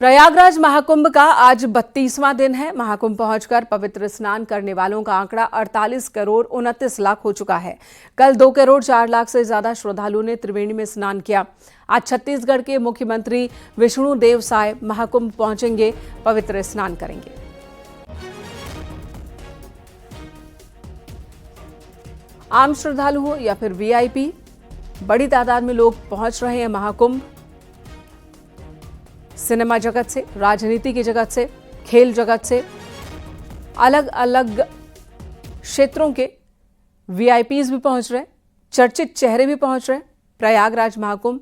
प्रयागराज महाकुंभ का आज 32वां दिन है। महाकुंभ पहुंचकर पवित्र स्नान करने वालों का आंकड़ा 48 करोड़ 29 लाख हो चुका है। कल 2 करोड़ 4 लाख से ज्यादा श्रद्धालुओं ने त्रिवेणी में स्नान किया। आज छत्तीसगढ़ के मुख्यमंत्री विष्णुदेव साय महाकुंभ पहुंचेंगे, पवित्र स्नान करेंगे। आम श्रद्धालु हो या फिर वीआईपी, बड़ी तादाद में लोग पहुंच रहे हैं महाकुंभ। सिनेमा जगत से, राजनीति की जगत से, खेल जगत से, अलग अलग क्षेत्रों के वीआईपीज भी पहुंच रहे हैं, चर्चित चेहरे भी पहुंच रहे हैं। प्रयागराज महाकुंभ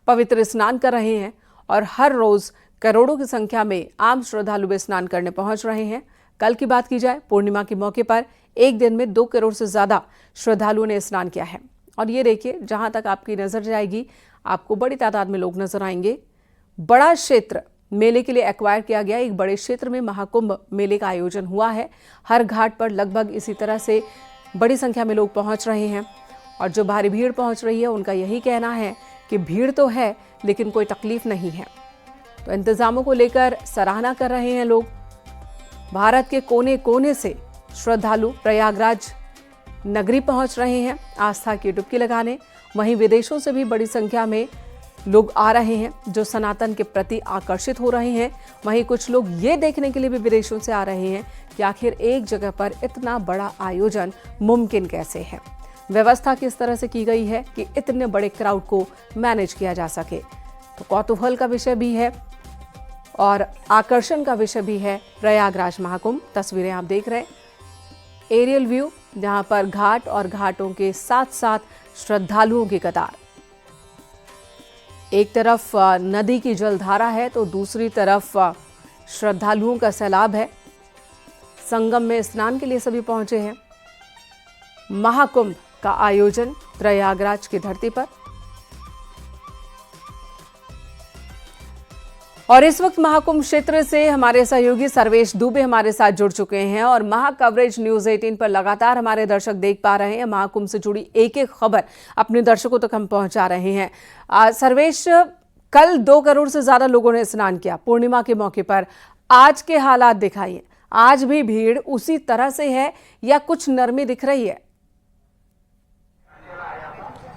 पवित्र स्नान कर रहे हैं और हर रोज करोड़ों की संख्या में आम श्रद्धालु भी स्नान करने पहुंच रहे हैं। कल की बात की जाए, पूर्णिमा के मौके पर एक दिन में 2 करोड़ से ज्यादा श्रद्धालुओं ने स्नान किया है। और ये देखिए, जहां तक आपकी नजर जाएगी आपको बड़ी तादाद में लोग नजर आएंगे। बड़ा क्षेत्र मेले के लिए एक्वायर किया गया। एक बड़े क्षेत्र में महाकुंभ मेले का आयोजन हुआ है। हर घाट पर लगभग इसी तरह से बड़ी संख्या में लोग पहुंच रहे हैं और जो भारी भीड़ पहुंच रही है उनका यही कहना है कि भीड़ तो है लेकिन कोई तकलीफ नहीं है। तो इंतजामों को लेकर सराहना कर रहे हैं लोग। भारत के कोने कोने से श्रद्धालु प्रयागराज नगरी पहुंच रहे हैं आस्था की डुबकी लगाने। वहीं विदेशों से भी बड़ी संख्या में लोग आ रहे हैं जो सनातन के प्रति आकर्षित हो रहे हैं। वहीं कुछ लोग ये देखने के लिए भी विदेशों से आ रहे हैं कि आखिर एक जगह पर इतना बड़ा आयोजन मुमकिन कैसे है, व्यवस्था किस तरह से की गई है कि इतने बड़े क्राउड को मैनेज किया जा सके। तो कौतूहल का विषय भी है और आकर्षण का विषय भी है प्रयागराज महाकुंभ। तस्वीरें आप देख रहे हैं, एरियल व्यू, जहां पर घाट और घाटों के साथ साथ श्रद्धालुओं की कतार। एक तरफ नदी की जलधारा है तो दूसरी तरफ श्रद्धालुओं का सैलाब है। संगम में स्नान के लिए सभी पहुंचे हैं। महाकुंभ का आयोजन प्रयागराज की धरती पर। और इस वक्त महाकुंभ क्षेत्र से हमारे सहयोगी सर्वेश दुबे हमारे साथ जुड़ चुके हैं और महा कवरेज न्यूज 18 पर लगातार हमारे दर्शक देख पा रहे हैं। महाकुंभ से जुड़ी एक एक खबर अपने दर्शकों तक हम पहुंचा रहे हैं। सर्वेश, कल 2 करोड़ से ज्यादा लोगों ने स्नान किया पूर्णिमा के मौके पर। आज के हालात दिखाइए, आज भी भीड़ उसी तरह से है या कुछ नरमी दिख रही है?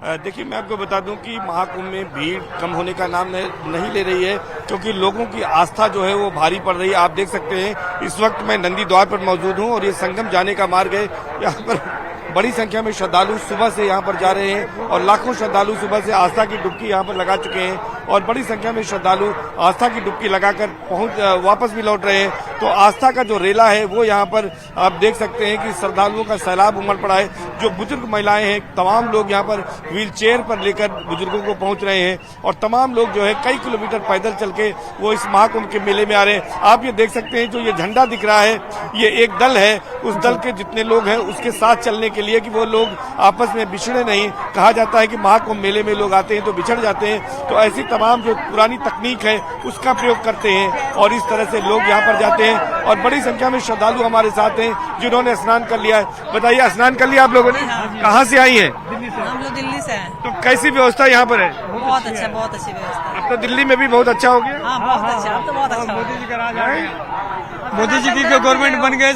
देखिए, मैं आपको बता दूं कि महाकुंभ में भीड़ कम होने का नाम नहीं ले रही है, क्योंकि लोगों की आस्था जो है वो भारी पड़ रही है। आप देख सकते हैं इस वक्त मैं नंदी द्वार पर मौजूद हूं और ये संगम जाने का मार्ग है। यहाँ पर बड़ी संख्या में श्रद्धालु सुबह से यहाँ पर जा रहे हैं और लाखों श्रद्धालु सुबह से आस्था की डुबकी यहाँ पर लगा चुके हैं और बड़ी संख्या में श्रद्धालु आस्था की डुबकी लगाकर वापस भी लौट रहे हैं। तो आस्था का जो रेला है वो यहाँ पर आप देख सकते हैं कि श्रद्धालुओं का सैलाब उमड़ पड़ा है। जो बुजुर्ग महिलाएं हैं, तमाम लोग यहाँ पर व्हील चेयर पर लेकर बुजुर्गों को पहुंच रहे हैं और तमाम लोग जो है कई किलोमीटर पैदल चल के वो इस महाकुंभ के मेले में आ रहे हैं। आप ये देख सकते हैं, जो ये झंडा दिख रहा है ये एक दल है। उस दल के जितने लोग हैं उसके साथ चलने के लिए कि वो लोग आपस में बिछड़े नहीं। कहा जाता है कि महाकुंभ मेले में लोग आते हैं तो बिछड़ जाते हैं, तो ऐसी तमाम जो पुरानी तकनीक है उसका प्रयोग करते हैं और इस तरह से लोग यहाँ पर जाते हैं और बड़ी संख्या में श्रद्धालु हमारे साथ हैं जिन्होंने स्नान कर लिया है। बताइए, स्नान कर लिया आप लोगों ने? कहाँ से आई है? हम लोग दिल्ली से हैं। तो कैसी व्यवस्था यहाँ पर है? बहुत अच्छा, बहुत अच्छी व्यवस्था। अब तो दिल्ली में भी बहुत अच्छा हो गया। हाँ, बहुत अच्छा, अब तो बहुत अच्छा। मोदी जी का राज आ गया, मोदी जी की गवर्नमेंट बन गए,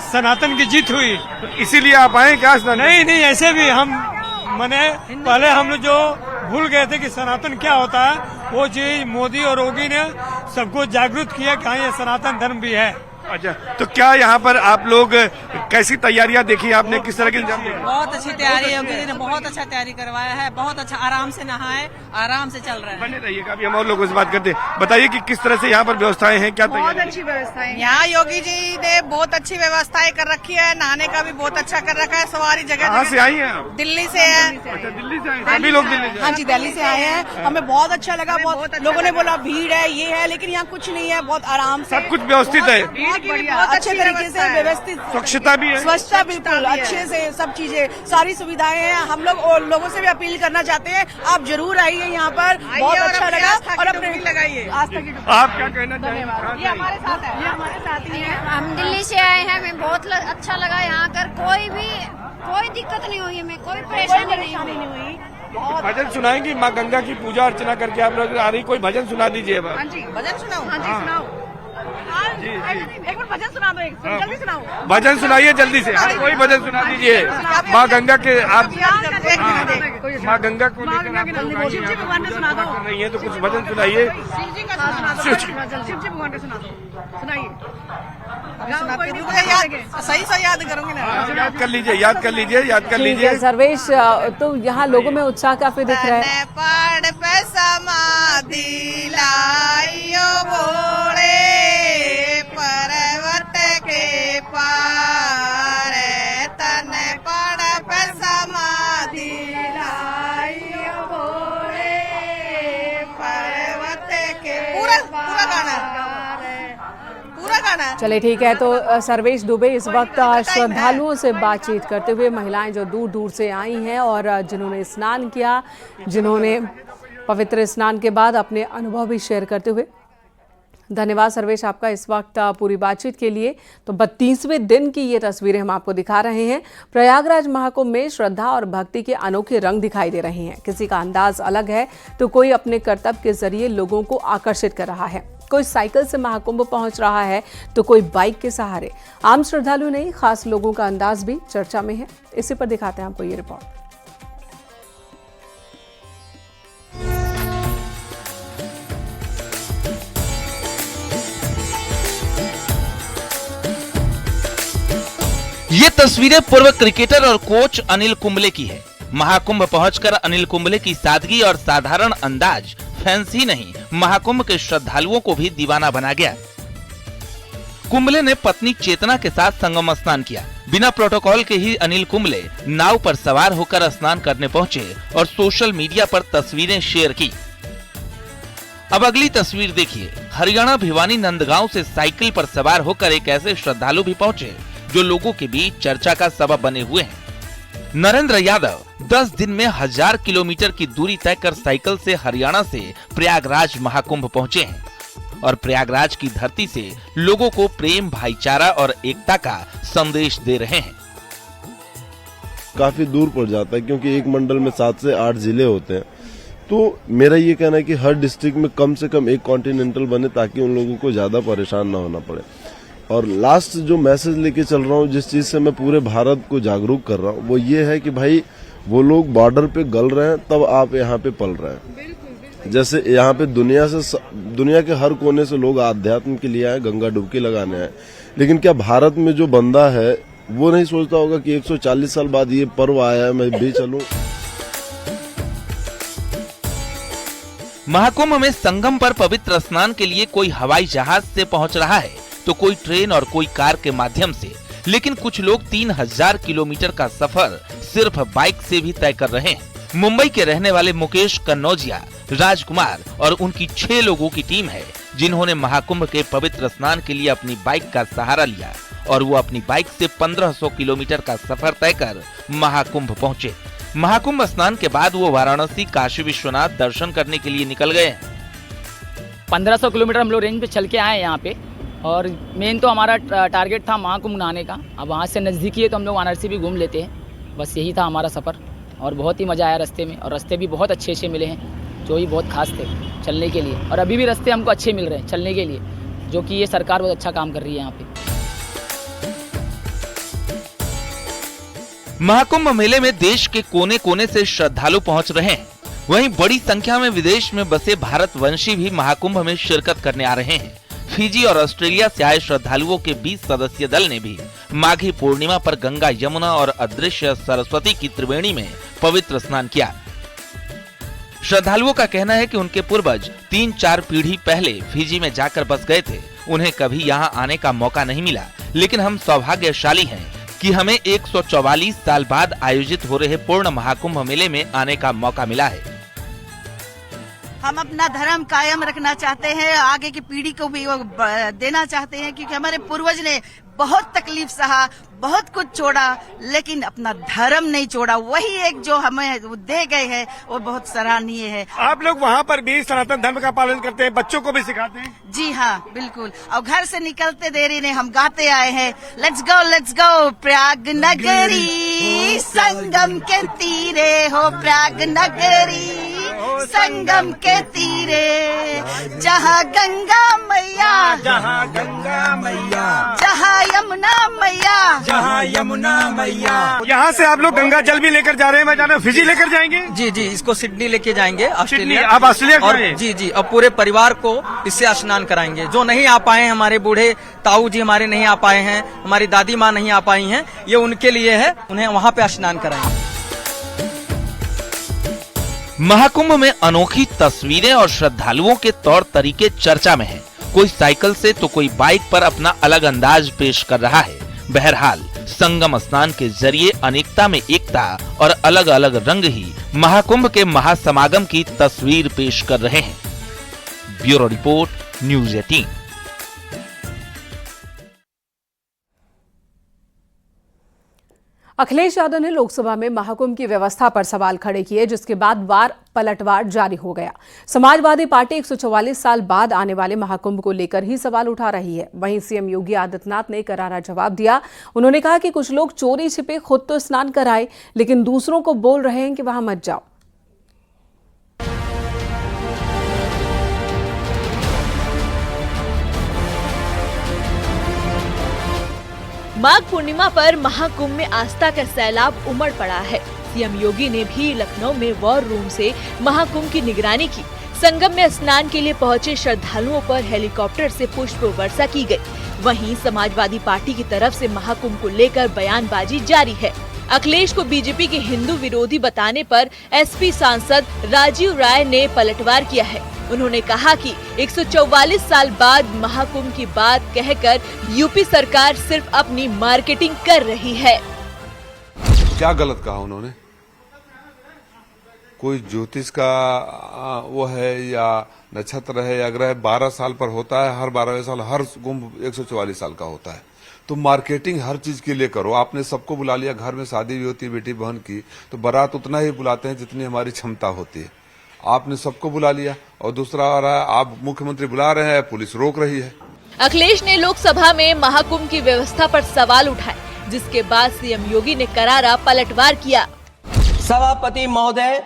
सनातन की जीत हुई। तो इसीलिए आप आए क्या स्नान? नहीं, ऐसे भी हम पहले हम लोग जो भूल गए थे कि सनातन क्या होता है, वो चीज मोदी और योगी ने सबको जागरूक किया कि हाँ ये सनातन धर्म भी है। अच्छा, तो क्या यहाँ पर आप लोग कैसी तैयारियां देखी आपने, किस तरह की? बहुत अच्छी तैयारी है, योगी जी ने बहुत अच्छा तैयारी करवाया है। बहुत अच्छा, आराम से नहाए, आराम से चल रहे हैं। बने रहिएगा, अभी हम और लोगों से बात करते हैं। बताइए कि किस तरह से यहाँ पर व्यवस्थाएं हैं, क्या बहुत अच्छी व्यवस्थाएं। यहाँ योगी जी ने बहुत अच्छी व्यवस्थाएं कर रखी है। नहाने का भी बहुत अच्छा कर रखा है। सवारी जगह कहाँ से आई हैं आप? दिल्ली से है। अच्छा, दिल्ली से आए सभी लोग? दिल्ली से? हाँ जी, दिल्ली से आए हैं। हमें बहुत अच्छा लगा। बहुत लोगों ने बोला भीड़ है, ये है, लेकिन यहाँ कुछ नहीं है, बहुत आराम से सब कुछ व्यवस्थित है, अच्छे तरीके से व्यवस्थित, स्वच्छता भी है, स्वच्छता बिल्कुल अच्छे से, सब चीजें, सारी सुविधाएं हैं। हम लोग और लोगों से भी अपील करना चाहते हैं, आप जरूर आइए यहाँ पर, बहुत अच्छा लगा। और अपने लगाइए आस्था की डुबकी। आप क्या कहना चाहेंगे? ये हमारे साथ है, ये हमारे साथ ही है। हम दिल्ली से आए हैं, हमें बहुत अच्छा लगा। यहाँ कर कोई दिक्कत नहीं हुई, हमें कोई परेशानी नहीं हुई। भजन सुनाएंगी माँ गंगा की पूजा अर्चना करके आप लोग आ रही, कोई भजन सुना दीजिए अब। हाँ जी भजन सुनाओ। हाँ जी सुनाओ। एक बार भजन सुना दो, एक जल्दी सुनाओ। भजन सुनाइए जल्दी से, हाँ कोई भजन सुना दीजिए माँ गंगा के। आप माँ गंगा को लेकर शिव जी भगवान ने सुना दो कर रही है तो कुछ भजन सुनाइए। शिव जी का सुना दो, शिव जी भगवान का सुना दो, सुनाइए। सही से याद करूंगी ना। याद कर लीजिए, याद कर लीजिए, याद कर ठीक लीजिए। है सर्वेश, तो यहाँ लोगों में उत्साह काफी दिख रहा है। पड़ पे समाधि लाइयो भोले पर्वत के पार, तन पड़ पे समाधि लाइयो भोले पर्वत के। पूरा गाना। चले ठीक है, तो सर्वेश दुबे इस वक्त श्रद्धालुओं से बातचीत करते हुए, महिलाएं जो दूर दूर से आई हैं और जिन्होंने स्नान किया, जिन्होंने पवित्र स्नान के बाद अपने अनुभव भी शेयर करते हुए। धन्यवाद सर्वेश आपका इस वक्त पूरी बातचीत के लिए। तो 32वें दिन की ये तस्वीरें हम आपको दिखा रहे हैं। प्रयागराज महाकुंभ में श्रद्धा और भक्ति के अनोखे रंग दिखाई दे रहे हैं। किसी का अंदाज अलग है तो कोई अपने कर्तव्य के जरिए लोगों को आकर्षित कर रहा है, कोई साइकिल से महाकुंभ पहुंच रहा है तो कोई बाइक के सहारे। आम श्रद्धालु नहीं, खास लोगों का अंदाज भी चर्चा में है। इसी पर दिखाते हैं आपको ये रिपोर्ट। ये तस्वीरें पूर्व क्रिकेटर और कोच अनिल कुंबले की है। महाकुंभ पहुंचकर अनिल कुंबले की सादगी और साधारण अंदाज फैंस ही नहीं, महाकुंभ के श्रद्धालुओं को भी दीवाना बना गया। कुंबले ने पत्नी चेतना के साथ संगम स्नान किया। बिना प्रोटोकॉल के ही अनिल कुंबले नाव पर सवार होकर स्नान करने पहुंचे और सोशल मीडिया पर तस्वीरें शेयर की। अब अगली तस्वीर देखिए। हरियाणा भिवानी नंदगांव से साइकिल पर सवार होकर एक ऐसे श्रद्धालु भी पहुंचे जो लोगों के बीच चर्चा का सबब बने हुए हैं। नरेंद्र यादव 10 दिन में 1000 किलोमीटर की दूरी तय कर साइकिल से हरियाणा से प्रयागराज महाकुंभ पहुंचे हैं और प्रयागराज की धरती से लोगों को प्रेम, भाईचारा और एकता का संदेश दे रहे हैं। काफी दूर पड़ जाता है क्योंकि एक मंडल में 7 से 8 जिले होते हैं। तो मेरा ये कहना है कि हर डिस्ट्रिक्ट में कम से कम एक कॉन्टिनेंटल बने ताकि उन लोगों को ज्यादा परेशान ना होना पड़े। और लास्ट जो मैसेज लेके चल रहा हूँ, जिस चीज से मैं पूरे भारत को जागरूक कर रहा हूँ, वो ये है कि भाई वो लोग बॉर्डर पे गल रहे हैं तब आप यहाँ पे पल रहे हैं। जैसे यहाँ पे दुनिया के हर कोने से लोग आध्यात्म के लिए आए, गंगा डुबकी लगाने आए, लेकिन क्या भारत में जो बंदा है वो नहीं सोचता होगा कि 140 साल बाद ये पर्व आया है, मैं भी चलूं। महाकुंभ में संगम पर पवित्र स्नान के लिए कोई हवाई जहाज से पहुंच रहा है तो कोई ट्रेन और कोई कार के माध्यम से, लेकिन कुछ लोग 3000 किलोमीटर का सफर सिर्फ बाइक से भी तय कर रहे हैं। मुंबई के रहने वाले मुकेश कन्नौजिया, राजकुमार और उनकी 6 लोगों की टीम है जिन्होंने महाकुंभ के पवित्र स्नान के लिए अपनी बाइक का सहारा लिया और वो अपनी बाइक से 1500 किलोमीटर का सफर तय कर महाकुंभ पहुंचे। महाकुंभ स्नान के बाद वो वाराणसी काशी विश्वनाथ दर्शन करने के लिए निकल गए। 1500 किलोमीटर हम लोग रेंज पे चल के आए यहाँ पे और मेन तो हमारा टारगेट था महाकुंभ नहाने का। अब वहाँ से नज़दीकी है तो हम लोग वाराणसी भी घूम लेते हैं। बस यही था हमारा सफ़र और बहुत ही मज़ा आया रास्ते में, और रास्ते भी बहुत अच्छे मिले हैं जो ही बहुत खास थे चलने के लिए, और अभी भी रास्ते हमको अच्छे मिल रहे हैं चलने के लिए, जो कि ये सरकार बहुत अच्छा काम कर रही है यहाँ पे। महाकुंभ मेले में देश के कोने कोने से श्रद्धालु पहुंच रहे हैं। वहीं बड़ी संख्या में विदेश में बसे भारतवंशी भी महाकुंभ में शिरकत करने आ रहे हैं। फिजी और ऑस्ट्रेलिया से आए श्रद्धालुओं के 20 सदस्यीय दल ने भी माघी पूर्णिमा पर गंगा, यमुना और अदृश्य सरस्वती की त्रिवेणी में पवित्र स्नान किया। श्रद्धालुओं का कहना है कि उनके पूर्वज 3-4 पीढ़ी पहले फिजी में जाकर बस गए थे, उन्हें कभी यहाँ आने का मौका नहीं मिला, लेकिन हम सौभाग्यशाली हैं कि हमें 144 साल बाद आयोजित हो रहे पूर्ण महाकुंभ मेले में आने का मौका मिला है। हम अपना धर्म कायम रखना चाहते हैं, आगे की पीढ़ी को भी वो देना चाहते हैं, क्योंकि हमारे पूर्वज ने बहुत तकलीफ सहा, बहुत कुछ छोड़ा, लेकिन अपना धर्म नहीं छोड़ा। वही एक जो हमें दे गए हैं वो बहुत सराहनीय है। आप लोग वहाँ पर भी सनातन धर्म का पालन करते हैं, बच्चों को भी सिखाते हैं? जी हाँ, बिल्कुल। और घर से निकलते देरी ने हम गाते आए हैं, लेट्स गो प्रयाग नगरी, नगरी संगम के तीरे हो प्रयाग नगरी संगम के तीरे जहाँ गंगा मैया जहाँ गंगा मैया जहाँ यमुना मैया जहाँ यमुना मैया। यहाँ से आप लोग गंगा जल भी लेकर जा रहे हैं, मैं जाना फिजी लेकर जाएंगे? जी जी, इसको सिडनी लेके जाएंगे, ऑस्ट्रेलिया। आप ऑस्ट्रेलिया और जाएं? जी जी, और पूरे परिवार को इससे स्नान कराएंगे। जो नहीं आ पाए हैं, हमारे बूढ़े ताऊ जी हमारे नहीं आ पाए हैं, हमारी दादी माँ नहीं आ पाई हैं, ये उनके लिए है, उन्हें वहाँ पे स्नान कराएंगे। महाकुंभ में अनोखी तस्वीरें और श्रद्धालुओं के तौर तरीके चर्चा में हैं। कोई साइकिल से तो कोई बाइक पर अपना अलग अंदाज पेश कर रहा है। बहरहाल संगम स्नान के जरिए अनेकता में एकता और अलग अलग रंग ही महाकुंभ के महासमागम की तस्वीर पेश कर रहे हैं। Bureau report, news 18। Akhilesh Yadav ने लोकसभा में महाकुंभ की व्यवस्था पर सवाल खड़े किए, जिसके बाद पलटवार जारी हो गया। समाजवादी पार्टी 144 साल बाद आने वाले महाकुंभ को लेकर ही सवाल उठा रही है। वहीं सीएम योगी आदित्यनाथ ने करारा जवाब दिया। उन्होंने कहा कि कुछ लोग चोरी छिपे खुद तो स्नान कराए, लेकिन दूसरों को बोल रहे हैं कि वहां मत जाओ। माघ पूर्णिमा पर महाकुंभ में आस्था का सैलाब उमड़ पड़ा है। सीएम योगी ने भी लखनऊ में वॉर रूम से महाकुंभ की निगरानी की। संगम में स्नान के लिए पहुंचे श्रद्धालुओं पर हेलीकॉप्टर से पुष्प वर्षा की गई। वहीं समाजवादी पार्टी की तरफ से महाकुंभ को लेकर बयानबाजी जारी है। अखिलेश को बीजेपी के हिंदू विरोधी बताने पर एसपी सांसद राजीव राय ने पलटवार किया है। उन्होंने कहा कि 144 साल बाद महाकुंभ की बात कहकर यूपी सरकार सिर्फ अपनी मार्केटिंग कर रही है। क्या गलत कहा उन्होंने? कोई ज्योतिष का वो है या नक्षत्र है या ग्रह 12 साल पर होता है, हर 12वें साल हर कुंभ 144 साल का होता है। तो मार्केटिंग हर चीज के लिए करो। आपने सबको बुला लिया, घर में शादी भी होती है बेटी बहन की, तो बारात उतना ही बुलाते हैं जितनी हमारी क्षमता होती है। आपने सबको बुला लिया और दूसरा आ रहा है, आप मुख्यमंत्री बुला रहे हैं, पुलिस रोक रही है। अखिलेश ने लोकसभा में महाकुंभ की व्यवस्था पर सवाल उठाए, जिसके बाद सीएम योगी ने करारा पलटवार किया। सभापति महोदय,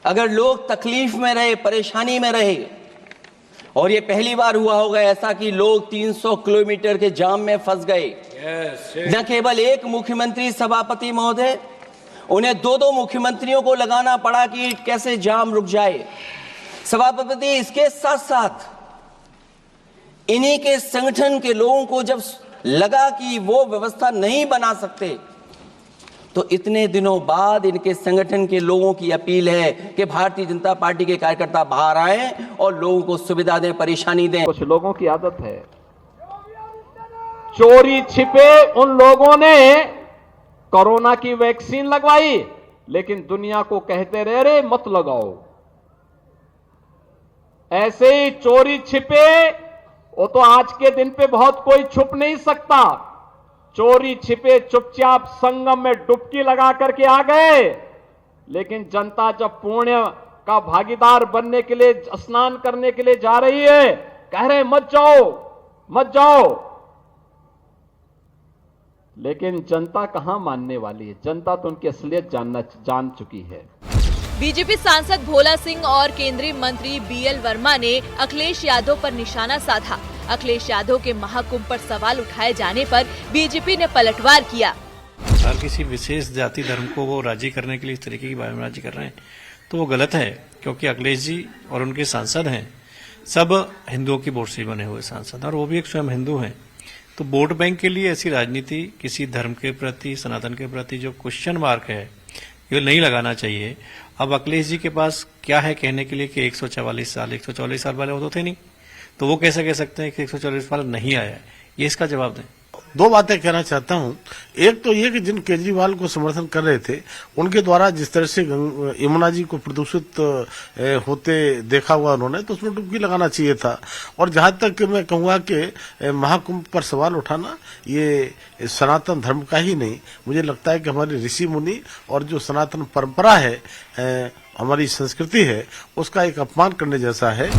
अगर लोग तकलीफ में रहे, परेशानी में रहे, और ये पहली बार हुआ होगा ऐसा कि लोग 300 किलोमीटर के जाम में फंस गए। न केवल एक मुख्यमंत्री सभापति महोदय, उन्हें 2-2 मुख्यमंत्रियों को लगाना पड़ा कि कैसे जाम रुक जाए। सभापति, इसके साथ साथ इन्हीं के संगठन के लोगों को जब लगा कि वो व्यवस्था नहीं बना सकते, तो इतने दिनों बाद इनके संगठन के लोगों की अपील है कि भारतीय जनता पार्टी के कार्यकर्ता बाहर आए और लोगों को सुविधा दें, परेशानी दें। कुछ लोगों की आदत है, चोरी छिपे उन लोगों ने कोरोना की वैक्सीन लगवाई, लेकिन दुनिया को कहते रहे रे मत लगाओ। ऐसे ही चोरी छिपे, वो तो आज के दिन पे बहुत कोई छुप नहीं सकता। चोरी छिपे चुपचाप संगम में डुबकी लगा करके आ गए, लेकिन जनता जब पुण्य का भागीदार बनने के लिए, स्नान करने के लिए जा रही है, कह रहे मत जाओ मत जाओ, लेकिन जनता कहां मानने वाली है? जनता तो उनकी असलियत जान चुकी है। बीजेपी सांसद भोला सिंह और केंद्रीय मंत्री बीएल वर्मा ने अखिलेश यादव पर निशाना साधा। अखिलेश यादव के महाकुंभ पर सवाल उठाए जाने पर बीजेपी ने पलटवार किया। हर किसी विशेष जाति धर्म को वो राजी करने के लिए इस तरीके की बयानबाजी कर रहे हैं, तो वो गलत है, क्योंकि अखिलेश जी और उनके सांसद हैं सब हिंदुओं की वोट से बने हुए सांसद, और वो भी एक स्वयं हिंदू हैं। तो वोट बैंक के लिए ऐसी राजनीति किसी धर्म के प्रति, सनातन के प्रति जो क्वेश्चन मार्क है, ये नहीं लगाना चाहिए। अब अखिलेश जी के पास क्या है कहने के लिए कि 144 साल वाले वो तो थे नहीं, तो वो कैसे कह सकते हैं कि 144 साल नहीं आया? ये इसका जवाब दें। 2 बातें कहना चाहता हूं। एक तो ये कि जिन केजरीवाल को समर्थन कर रहे थे, उनके द्वारा जिस तरह से यमुना जी को प्रदूषित होते देखा हुआ उन्होंने, तो उसमें डुबकी लगाना चाहिए था। और जहां तक मैं कहूंगा कि महाकुंभ पर सवाल उठाना ये सनातन धर्म का ही नहीं, मुझे लगता है कि हमारे ऋषि मुनि और जो सनातन परंपरा है हमारी संस्कृति है उसका एक अपमान करने जैसा है।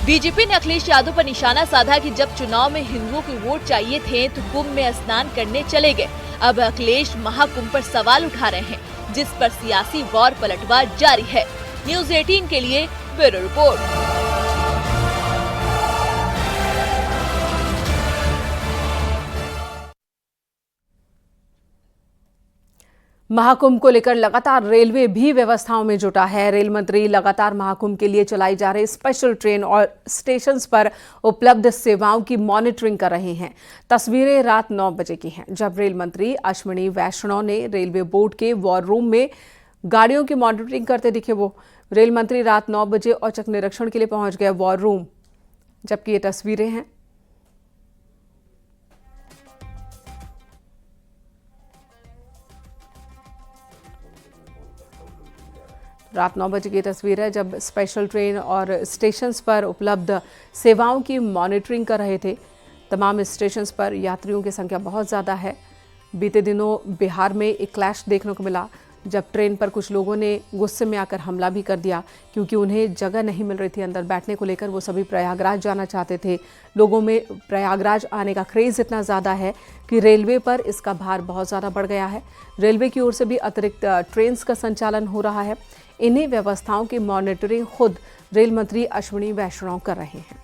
बीजेपी ने अखिलेश यादव पर निशाना साधा कि जब चुनाव में हिंदुओं को वोट चाहिए थे तो कुंभ में स्नान करने चले गए। अब अखिलेश महाकुंभ पर सवाल उठा रहे हैं, जिस पर सियासी वॉर पलटवार जारी है। न्यूज़ 18 के लिए ब्यूरो रिपोर्ट। महाकुंभ को लेकर लगातार रेलवे भी व्यवस्थाओं में जुटा है। रेल मंत्री लगातार महाकुंभ के लिए चलाई जा रही स्पेशल ट्रेन और स्टेशंस पर उपलब्ध सेवाओं की मॉनिटरिंग कर रहे हैं। तस्वीरें रात 9 बजे की हैं, जब रेल मंत्री अश्विनी वैष्णव ने रेलवे बोर्ड के वॉर रूम में गाड़ियों की मॉनिटरिंग करते दिखे। वो रेल मंत्री रात 9 बजे औचक निरीक्षण के लिए पहुंच गए वॉर रूम, जबकि ये तस्वीरें हैं। रात 9 बजे की तस्वीर है, जब स्पेशल ट्रेन और स्टेशंस पर उपलब्ध सेवाओं की मॉनिटरिंग कर रहे थे। तमाम स्टेशंस पर यात्रियों की संख्या बहुत ज़्यादा है। बीते दिनों बिहार में एक क्लैश देखने को मिला, जब ट्रेन पर कुछ लोगों ने गुस्से में आकर हमला भी कर दिया, क्योंकि उन्हें जगह नहीं मिल रही थी अंदर बैठने को लेकर। वो सभी प्रयागराज जाना चाहते थे। लोगों में प्रयागराज आने का क्रेज़ इतना ज़्यादा है कि रेलवे पर इसका भार बहुत ज़्यादा बढ़ गया है। रेलवे की ओर से भी अतिरिक्त ट्रेन्स का संचालन हो रहा है। इन्हीं व्यवस्थाओं की मॉनिटरिंग खुद रेल मंत्री अश्विनी वैष्णव कर रहे हैं।